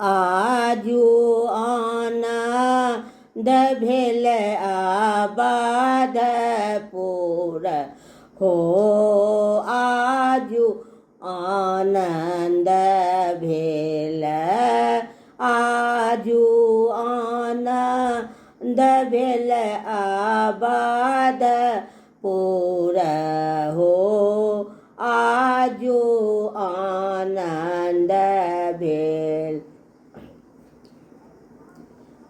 आजू आनंद भेल आबादपुर हो आजू आनंद भेल आजू आनंद भेल आबादपुर हो आजू आनंद भेल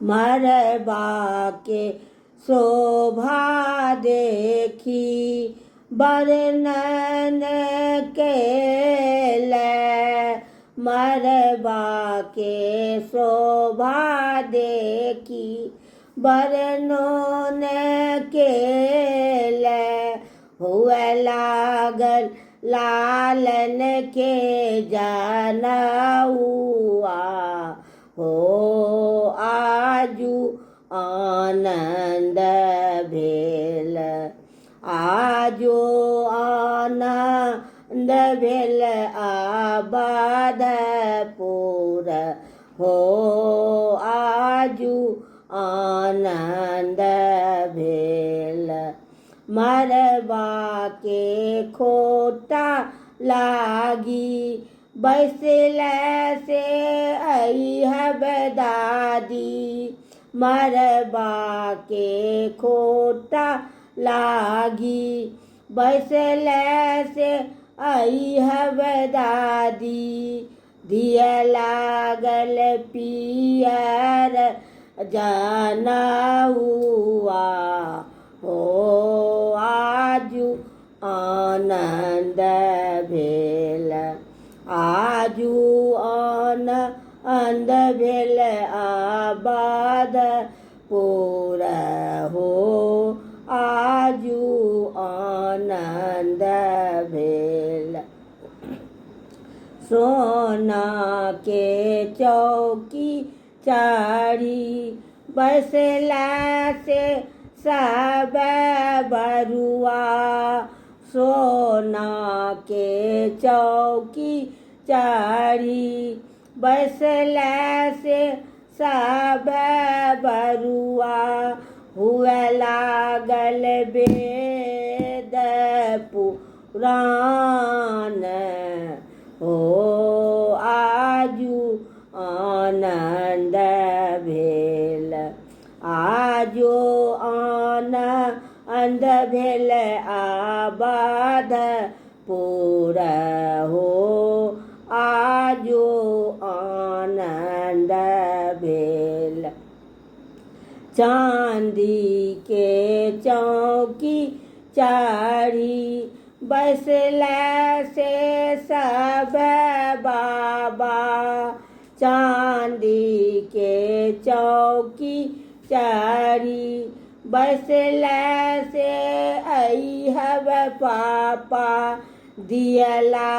मरबा के शोभा देखी वर्णन केल मरबा के शोभा देखी वर्णन केल हुए लागल लालन के जनउआ हो आजू आनंद भेल आजू आनंद भेल आबादपुर हो आजू आनंद भेल मरबा के खोटा लागी बैसल से अइह दादी मरबा के खोटा लागी बैसल से अइह दादी दिए लागल पियर जनउआ हो आजू आनंद भेल आजू आनंद भेल आबादपुर हो आजू आनंद भेल सोना के चौकी चारी बैसला से सब बरुआ सोना के चौकी चारी बैसला से सब बरुआ हुए लागल वेद पुराण हो आजू आनंद भेल आजू आनंद भेल आबादपुर हो आजू आनंद भेल चांदी के चौकी चारी बैसला से सब बाबा चांदी के चौकी चारी बैसला से अइह पापा दियला